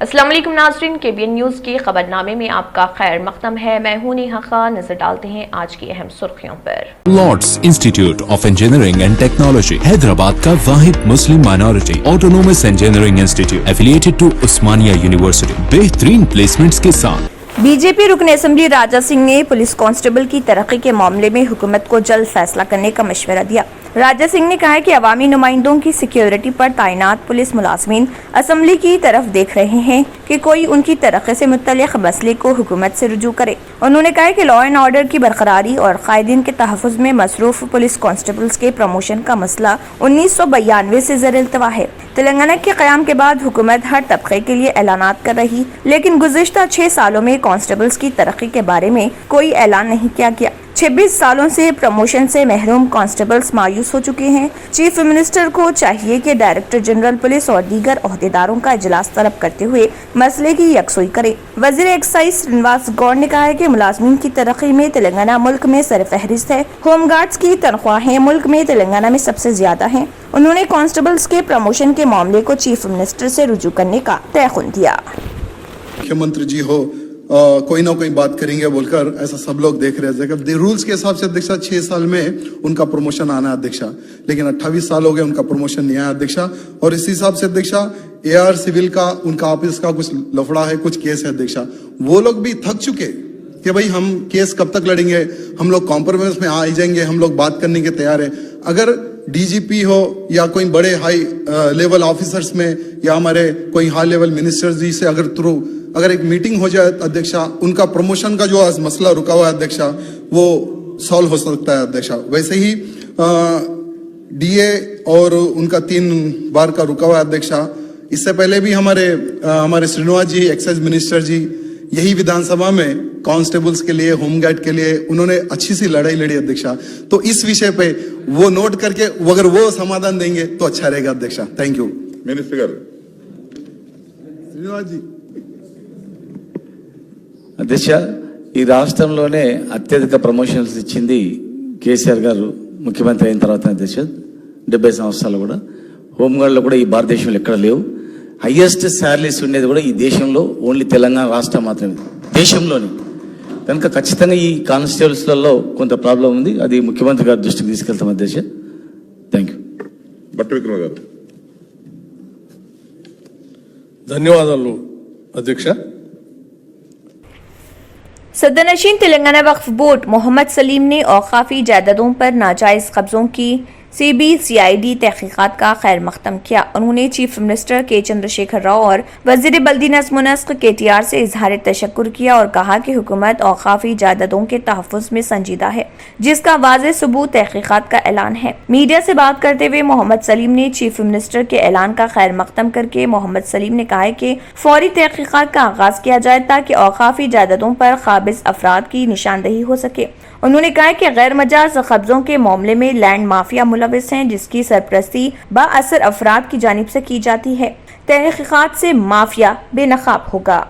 अस्सलाम वालेकुम नाज़रीन, KBN न्यूज़ के खबरनामे में आपका खैर मक़दम है। मैं हूं नेहा खान। नजर डालते हैं आज की अहम सुर्खियों पर। Lords Institute of Engineering and Technology Hyderabad का वाहिद मुस्लिम minority autonomous engineering institute affiliated to Osmania university बेहतरीन प्लेसमेंट्स के साथ। बीजेपी रुकन असेंबली राजा सिंह ने पुलिस कांस्टेबल की तरक्की के मामले में हुकूमत को जल्द फैसला करने का मशवरा दिया। राजा सिंह ने कहा है कि अवामी नुमाइंदों की सिक्योरिटी पर तैनात पुलिस मुलाजमीन असम्बली की तरफ देख रहे हैं कि कोई उनकी तरक्की से मुतल्लिक मसले को हुकूमत से रुजू करे। उन्होंने कहा कि लॉ एंड ऑर्डर की बरकरारी और कायदीन के तहफ़्फ़ुज़ में मसरूफ पुलिस कांस्टेबल्स के प्रमोशन का मसला 1992 से ज़र इल्तवा है। तेलंगाना के क़याम के बाद हुकूमत हर तबके के लिए ऐलानात कर रही, लेकिन गुज़िश्ता 6 सालों में कांस्टेबल्स की तरक्की के बारे में कोई ऐलान नहीं किया गया। 26 सालों से प्रमोशन से महरूम कांस्टेबल्स मायूस हो चुके हैं। चीफ मिनिस्टर को चाहिए कि डायरेक्टर जनरल पुलिस और दीगर ओहदेदारों का इजलास तलब करते हुए मसले की यकसुई करे। वज़ीर एक्साइज श्रीनिवास गौड़ ने कहा है कि मुलाजमीन की तरक्की में तेलंगाना मुल्क में सरफहरिस्त है। होमगार्ड्स की तनख्वाहें मुल्क में तेलंगाना में सबसे ज्यादा हैं। उन्होंने कांस्टेबल्स के प्रमोशन के मामले को चीफ मिनिस्टर से रुजू करने का तयखुन दिया। मुख्यमंत्री जी हो कोई ना कोई बात करेंगे बोलकर ऐसा सब लोग देख रहे थे। रूल्स के हिसाब से अध्यक्षा 6 साल में उनका प्रमोशन आना है अध्यक्षा, लेकिन 28 साल हो गए उनका प्रमोशन नहीं आया अध्यक्षा। और इस हिसाब से अध्यक्षा AR सिविल का उनका ऑफिस का कुछ लफड़ा है, कुछ केस है अध्यक्षा। वो लोग भी थक चुके कि भाई हम केस कब तक लड़ेंगे, हम लोग कॉम्प्रोमाइज में आ जाएंगे, हम लोग बात करने के तैयार है। अगर DGP हो या कोई बड़े हाई लेवल ऑफिसर्स में या हमारे कोई हाई लेवल मिनिस्टर्स जी से अगर एक मीटिंग हो जाए अध्यक्षा, उनका प्रमोशन का जो आज मसला रुका हुआ है अध्यक्षा वो सॉल्व हो सकता है अध्यक्षा। वैसे ही DA और उनका 3 बार का रुका हुआ है अध्यक्षा। इससे पहले भी हमारे श्रीनिवास जी एक्साइज मिनिस्टर जी यही विधानसभा में कांस्टेबल्स के लिए, होमगार्ड के लिए उन्होंने अच्छी सी लड़ाई लड़ी अध्यक्षा। तो इस विषय पे वो नोट करके अगर वो समाधान देंगे तो अच्छा रहेगा अध्यक्षा। Thank you. मिनिस्टर श्रीनिवास जी। అధ్యక్ష, ఈ రాష్ట్రంలోనే అత్యధిక ప్రమోషన్స్ ఇచ్చింది కేసీఆర్ గారు ముఖ్యమంత్రి అయిన తర్వాత అధ్యక్ష। 70 సంవత్సరాలు కూడా హోంగార్డులో కూడా ఈ భారతదేశంలో ఎక్కడ లేవు। హైయెస్ట్ శాలరీస్ ఉండేది కూడా ఈ దేశంలో ఓన్లీ తెలంగాణ రాష్ట్రం మాత్రమే దేశంలోనే। కనుక ఖచ్చితంగా ఈ కానిస్టేబుల్స్లలో కొంత ప్రాబ్లం ఉంది, అది ముఖ్యమంత్రి గారి దృష్టికి తీసుకెళ్తాం అధ్యక్ష। Thank you. బట్టి విక్రమ గారు। ధన్యవాదాలు అధ్యక్ష। सदरनशीन तेलंगाना वक्फ बोर्ड मोहम्मद सलीम ने औकाफी जायदादों पर नाजायज कब्जों की CBCID तहकीकात का खैर मकदम किया। उन्होंने चीफ मिनिस्टर के चंद्रशेखर राव और वजीर बल्दी नज़्म व नस्क KTR से इजहार तशक्कुर किया और कहा कि हुकूमत औकाफी जायदादों के तहफ़्फ़ुज़ में संजीदा है, जिसका वाज़ेह सबूत तहकीकात का ऐलान है। मीडिया से बात करते हुए मोहम्मद सलीम ने चीफ मिनिस्टर के ऐलान का खैर मकदम करके मोहम्मद सलीम ने कहा है कि फौरी तहकीकात का आगाज किया जाए ताकि औकाफी जायदादों पर काबिज अफराद की निशानदही हो सके। उन्होंने कहा कि गैर मजाज कब्जों के मामले में लैंड माफिया मुलविस हैं, जिसकी सरपरस्ती बाअसर अफराद की जानिब से की जाती है। तहकीकात से माफिया बेनकाब होगा।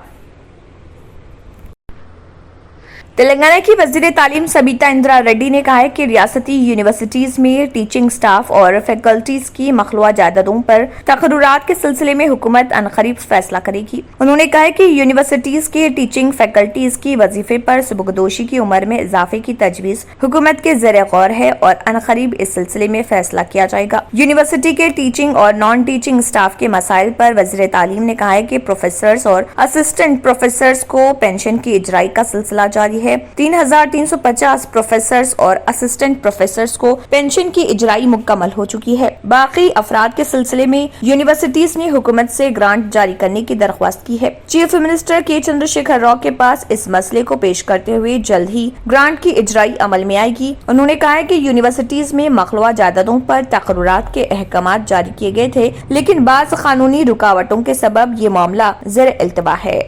तेलंगाना की वजीर तालीम सबीता इंदिरा रेड्डी ने कहा है कि रियासती यूनिवर्सिटीज में टीचिंग स्टाफ और फैकल्टीज की मखलूआ जायदादों पर तकर्रुरात के सिलसिले में हुकूमत अनकरीब फैसला करेगी। उन्होंने कहा है कि यूनिवर्सिटीज के टीचिंग फैकल्टीज की वजीफे पर सुबकदोशी की उम्र में इजाफे की तजवीज हुकूमत के ज़ेरे गौर है और अनकरीब इस सिलसिले में फैसला किया जाएगा। यूनिवर्सिटी के टीचिंग और नॉन टीचिंग स्टाफ के मसाइल पर वजीर तालीम ने कहा है कि प्रोफेसर्स और असिस्टेंट प्रोफेसर्स को पेंशन की इजराई का सिलसिला जारी है। 3350 प्रोफेसर्स और असिस्टेंट प्रोफेसर्स को पेंशन की इजराई मुकम्मल हो चुकी है। बाकी अफराद के सिलसिले में यूनिवर्सिटीज ने हुकूमत से ग्रांट जारी करने की दरख्वास्त की है। चीफ मिनिस्टर के चंद्रशेखर राव के पास इस मसले को पेश करते हुए जल्द ही ग्रांट की इजराई अमल में आएगी। उन्होंने कहा है कि यूनिवर्सिटीज में मखलूआ जायदादों पर तकर्रुरात के अहकामात जारी किए गए थे, लेकिन बाज़ कानूनी रुकावटों के सबब ये मामला ज़ेर इल्तवा है।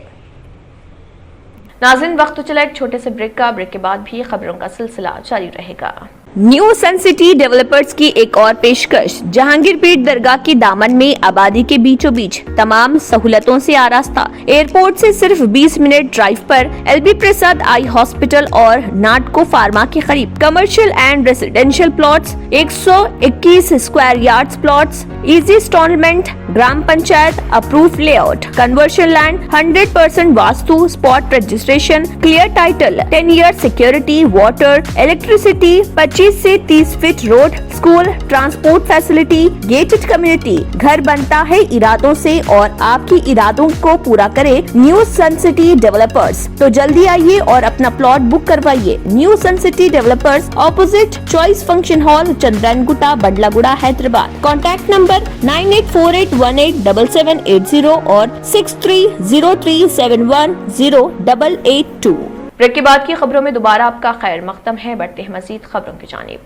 नाज़रीन, वक्त तो चला एक छोटे से ब्रेक का। ब्रेक के बाद भी खबरों का सिलसिला जारी रहेगा। न्यू सन सिटी डेवलपर्स की एक और पेशकश। जहांगीर पीर दरगाह की दामन में आबादी के बीचों बीच तमाम सहूलतों से आरास्ता, एयरपोर्ट से सिर्फ 20 मिनट ड्राइव पर LB प्रसाद आई हॉस्पिटल और नाटको फार्मा के करीब commercial and residential plots, 121 square yards plots, easy installment, gram panchayat approve layout, conversion land, 100% vastu, spot registration, clear title, 10 year security, water, electricity, 25 से 30 feet road, school, transport facility, gated community. घर बनता है इरादों से और आपकी इरादों को पूरा करे न्यू सन सिटी डेवलपर्स। तो जल्दी आइए और अपना प्लॉट बुक करवाइए। New Sun City Developers, opposite Choice function hall, Chandrayangutta, Badlaguda, Hyderabad. Contact number 9848187780 और 6303710882। ब्रेक के बाद की खबरों में दोबारा आपका खैर मकदम है। बढ़ते हैं मजीद खबरों की जानिब।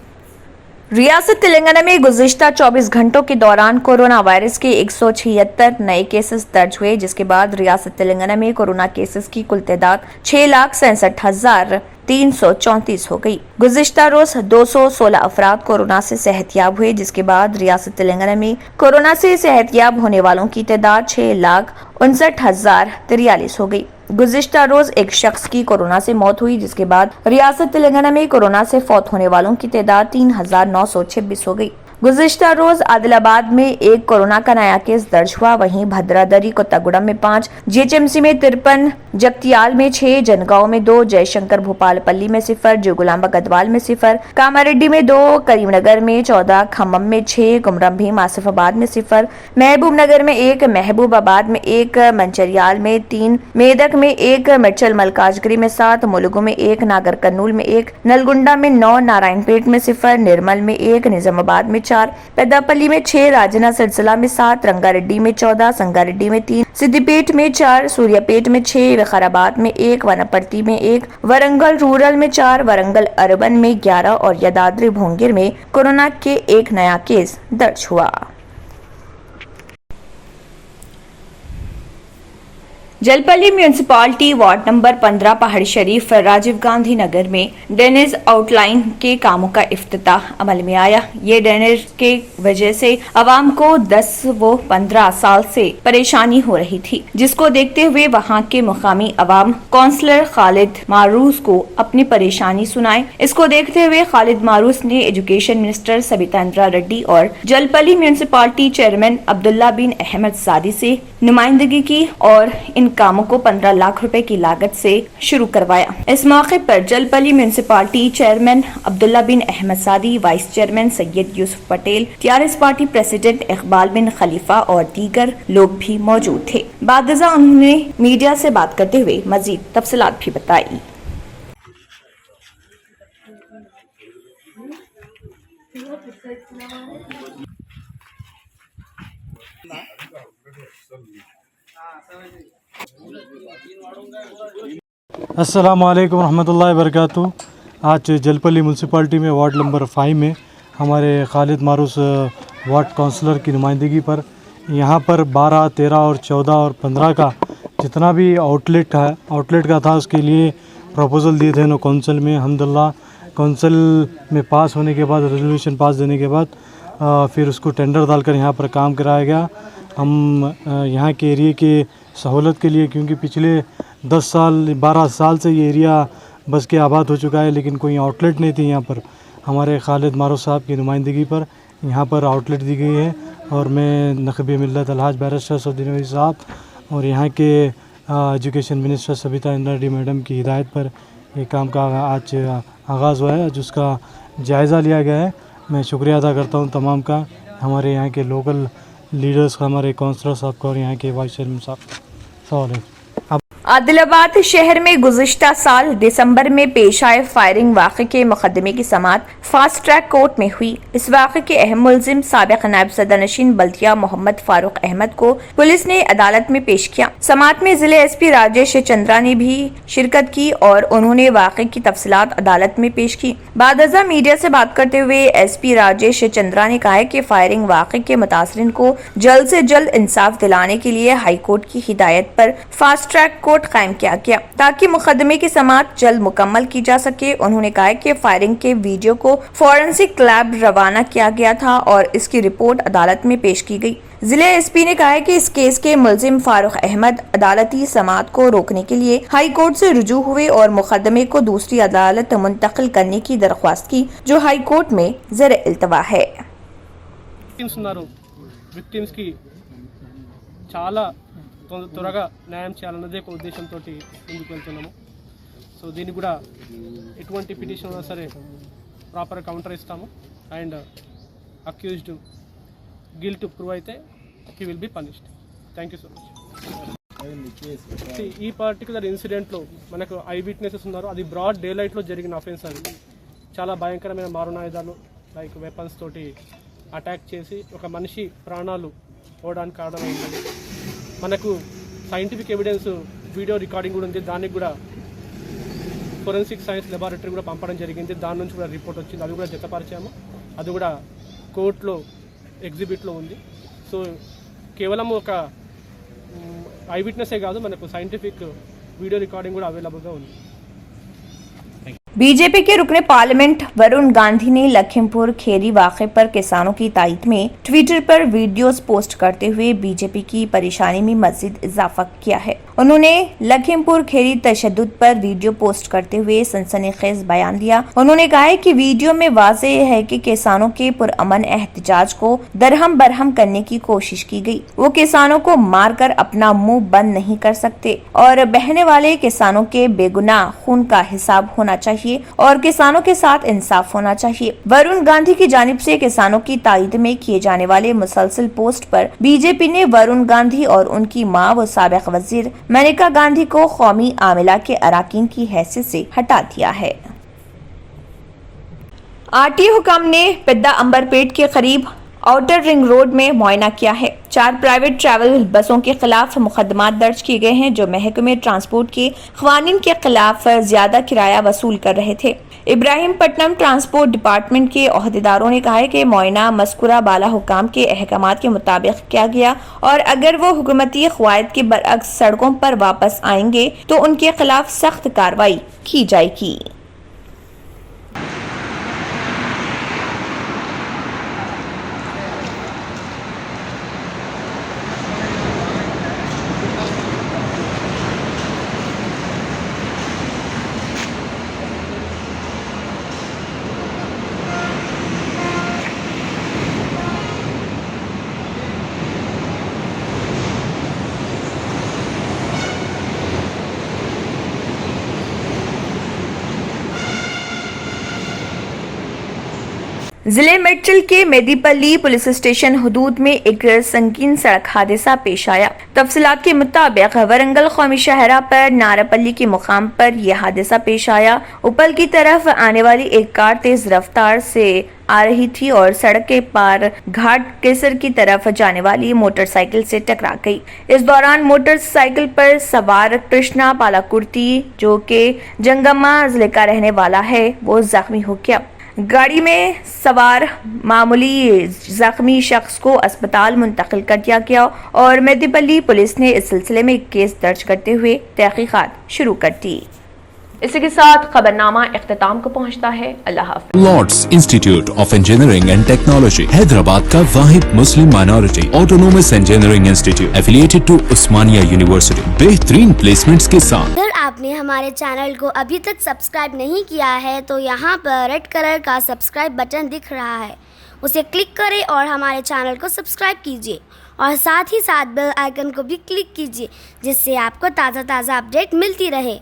रियासत तेलंगाना में गुज़िश्ता 24 घंटों के दौरान कोरोना वायरस के 176 नए केसेस दर्ज हुए, जिसके बाद रियासत तेलंगाना में कोरोना केसेस की कुल तादाद 6,67,334 हो गई। गुज़िश्ता रोज 216 अफराद कोरोना से सेहतयाब हुए, जिसके बाद रियासत तेलंगाना में कोरोना से सेहतयाब होने वालों की तादाद 6,59,043 हो गई। गुज़िश्ता रोज एक शख्स की कोरोना से मौत हुई, जिसके बाद रियासत तेलंगाना में कोरोना से फौत होने वालों की तादाद 3,926 हो गई। गुज़िश्ता रोज आदिलाबाद में एक कोरोना का नया केस दर्ज हुआ, वहीं भद्रादरी, कोत्तागुड़म में 5, GHMC में 53, जगतियाल में 6, जनगांव में 2, जयशंकर भोपालपल्ली में 0, जोगुलांबा गदवाल में 0, कामारेड्डी में 2, करीमनगर में 14, खम्मम में 6, कुमरम भीम आसिफाबाद में 0, महबूब नगर में 1, महबूबाबाद में 1, मंचरियाल में 3, मेदक में 1, मिर्चल मलकाजगिरी में 7, मुलुगु में 1, नागर कर्नूल में 1, नलगुंडा में 9, नारायणपेट में 0, निर्मल में 1, निजामाबाद में 4, पेद्दापल्ली में 6, राजना सिरसिला में 7, रंगारेड्डी में 14, संगारेड्डी में 3, सिद्दीपेट में 4, सूर्यापेट में 6, विकाराबाद में 1, वनपर्ती में 1, वरंगल रूरल में 4, वरंगल अर्बन में 11 और यादाद्री भोंगिर में कोरोना के एक नया केस दर्ज हुआ। जलपल्ली म्यूनिसिपालिटी वार्ड नंबर 15 पहाड़ी शरीफ राजीव गांधी नगर में ड्रेनेज आउटलाइन के कामों का इफ्तिताह अमल में आया। ये ड्रेनेज के वजह से आवाम को 10 व 15 साल से परेशानी हो रही थी, जिसको देखते हुए वहां के मुकामी अवाम काउंसलर खालिद मारूस को अपनी परेशानी सुनाई। इसको देखते हुए खालिद मारूस ने एजुकेशन मिनिस्टर सबिता इंदिरा रेड्डी और जलपल्ली म्यूनिसिपालिटी चेयरमैन अब्दुल्ला बिन अहमद सादी से नुमाइंदगी की और इन कामों को 15 लाख रुपए की लागत से शुरू करवाया। इस मौके पर Jalpally municipality chairman Abdullah bin Ahmed Saadi, vice chairman Syed Yusuf Patel, TRS party president Iqbal bin Khalifa और दीगर लोग भी मौजूद थे। बादजा उन्होंने मीडिया से बात करते हुए मजीद तफसीलात भी बताई। अस्सलाम वालेकुम रहमतुल्लाहि वबरकातुहू। आज जलपल्ली म्यूनसिपाल्टी में वार्ड नंबर 5 में हमारे खालिद मारूस वार्ड काउंसलर की नुमाइंदगी पर यहाँ पर 12, 13 और 14 और 15 का जितना भी आउटलेट का था उसके लिए प्रपोज़ल दिए थे काउंसिल में। अल्हम्दुलिल्लाह काउंसिल में पास होने के बाद, रेजोल्यूशन पास देने के बाद फिर उसको टेंडर डालकर यहाँ पर काम कराया गया। हम यहाँ के एरिए के सहूलत के लिए, क्योंकि पिछले 10 साल 12 साल से ये एरिया बस के आबाद हो चुका है, लेकिन कोई आउटलेट नहीं थी यहाँ पर। हमारे खालिद मारूस साहब की नुमाइंदगी पर यहाँ पर आउटलेट दी गई है और मैं नक़ीब मिल्लत अलहाज बैरिस्टर सऊदी नबी साहब और यहाँ के education minister Sabita Indira Reddy madam की हिदायत पर ये काम का आज आगाज़ हुआ है। आज उसका जायज़ा लिया गया है। मैं शुक्रिया अदा करता हूँ तमाम का, हमारे यहाँ के लोकल लीडर्स का, हमारे काउंसलर साहब का और यहाँ के वाइस चेयरमैन साहब। आदिलाबाद शहर में गुज़िश्ता साल दिसंबर में पेश आए फायरिंग वाक़े के मुकदमे की समाअत फास्ट ट्रैक कोर्ट में हुई। इस वाक़े के अहम मुलजिम साबिक़ नायब सदरनशीन बल्दिया मोहम्मद फारूक अहमद को पुलिस ने अदालत में पेश किया। समाअत में जिले SP राजेश चंद्रा ने भी शिरकत की और उन्होंने वाक़े की तफसीलात अदालत में पेश की। बादजा मीडिया से बात करते हुए SP राजेश चंद्रा ने कहा कि फायरिंग वाक़े के मुतासरीन को जल्द से जल्द इंसाफ दिलाने के लिए हाई कोर्ट की हिदायत पर फास्ट ट्रैक कोर्ट कोर्ट कायम किया गया ताकि मुकदमे की समाअत जल्द मुकम्मल की जा सके। उन्होंने कहा कि फायरिंग के वीडियो को फॉरेंसिक लैब रवाना किया गया था और इसकी रिपोर्ट अदालत में पेश की गई। जिले एसपी ने कहा है कि इस केस के मुलजिम फारूक अहमद अदालती समाअत को रोकने के लिए हाई कोर्ट से रुजू हुए और मुकदमे को दूसरी अदालत मुंतकिल करने की दरख्वास्त की, जो हाई कोर्ट में ज़ेर इल्तवा है। విక్టిమ్స్ కి చాలా త్వరగా న్యాయం చేయాలన్నదే ఒక ఉద్దేశంతో ముందుకు వెళ్తున్నాము. సో దీనికి కూడా ఎటువంటి పిటిషన్ ఉన్నా సరే ప్రాపర్ కౌంటర్ ఇస్తాము. అండ్ అక్యూజ్డ్ గిల్ట్ ప్రూవ్ అయితే he will be punished. Thank you so much. ఈ పర్టికులర్ ఇన్సిడెంట్లో మనకు ఐ విట్నెసెస్ ఉన్నారు. అది బ్రాడ్ డే లైట్లో జరిగిన అఫెన్స్. అది చాలా భయంకరమైన మారణాయుధాలు లైక్ వెపన్స్ తోటి అటాక్ చేసి ఒక మనిషి ప్రాణాలు పోవడానికి కారణమైంది. మనకు సైంటిఫిక్ ఎవిడెన్స్ వీడియో రికార్డింగ్ కూడా ఉంది. దానికి కూడా ఫోరెన్సిక్ సైన్స్ లెబారెటరీ కూడా పంపడం జరిగింది. దాని నుంచి కూడా రిపోర్ట్ వచ్చింది. అది కూడా జతపరిచాము. అది కూడా కోర్టులో ఎగ్జిబిట్లో ఉంది. సో కేవలం ఒక ఐ విట్నెసే కాదు, మనకు సైంటిఫిక్ వీడియో రికార్డింగ్ కూడా అవైలబుల్గా ఉంది. बीजेपी के रुकने पार्लियामेंट वरुण गांधी ने लखीमपुर खेरी वाक़े पर किसानों की तायद में ट्विटर पर वीडियोस पोस्ट करते हुए बीजेपी की परेशानी में मज़ीद इजाफा किया है। उन्होंने लखीमपुर खेरी तशद्दुद पर वीडियो पोस्ट करते हुए सनसनीखेज बयान दिया। उन्होंने कहा है कि वीडियो में वाज़ेह है कि किसानों के पुरअमन एहतजाज को दरहम बरहम करने की कोशिश की गई। वो किसानों को मारकर अपना मुंह बंद नहीं कर सकते और बहने वाले किसानों के बेगुनाह खून का हिसाब होना चाहिए और किसानों के साथ इंसाफ होना चाहिए। वरुण गांधी की जानिब से किसानों की तायद में किए जाने वाले मुसलसल पोस्ट पर बीजेपी ने वरुण गांधी और उनकी मां व साबिक वजीर मेनका गांधी को कौमी आमिला के अराकीन की हैसियत से हटा दिया है। आरटीओ हुकाम ने पिद्दा अंबरपेट के करीब आउटर रिंग रोड में मुआयना किया है। 4 प्राइवेट ट्रैवल बसों के खिलाफ मुकदमात दर्ज किए गए हैं जो महकमे ट्रांसपोर्ट के क़वानीन के खिलाफ ज्यादा किराया वसूल कर रहे थे। इब्राहिमपट्टनम ट्रांसपोर्ट डिपार्टमेंट के ओहदेदारों ने कहा है कि मुआयना मज़कूरा बाला हुकाम के अहकामात के मुताबिक किया गया और अगर वो हुकूमती क़वायद के बरअक्स सड़कों पर वापस आएंगे तो उनके खिलाफ सख्त कार्रवाई की जाएगी। जिले मेडचल के मेदीपल्ली पुलिस स्टेशन हदूद में एक संगीन सड़क हादसा पेश आया। तफसीलात के मुताबिक वरंगल कौमी शहरा पर नारापल्ली के मुकाम पर यह हादसा पेश आया। उपल की तरफ आने वाली एक कार तेज रफ्तार से आ रही थी और सड़क के पार घाट केसर की तरफ जाने वाली मोटरसाइकिल से टकरा गई। इस दौरान मोटरसाइकिल पर सवार कृष्णा पालाकुर्ती, जो कि जंगमा जिले का रहने वाला है, वो जख्मी हो गया। गाड़ी में सवार मामूली जख्मी शख्स को अस्पताल मुंतकिल कर दिया गया और मेदीपल्ली पुलिस ने इस सिलसिले में एक केस दर्ज करते हुए तहकीकात शुरू कर दी। इसी के साथ खबरनामा इख्तिताम को पहुंचता है। अल्लाह हाफ़िज़। Lords Institute of Engineering and Technology Hyderabad का वाहिद मुस्लिम minority autonomous engineering institute affiliated to Osmania university बेहतरीन प्लेसमेंट्स के साथ। अगर आपने हमारे चैनल को अभी तक सब्सक्राइब नहीं किया है तो यहाँ पर रेड कलर का सब्सक्राइब बटन दिख रहा है, उसे क्लिक करें और हमारे चैनल को सब्सक्राइब कीजिए और साथ ही साथ बेल आइकन को भी क्लिक कीजिए जिससे आपको ताज़ा अपडेट मिलती रहे।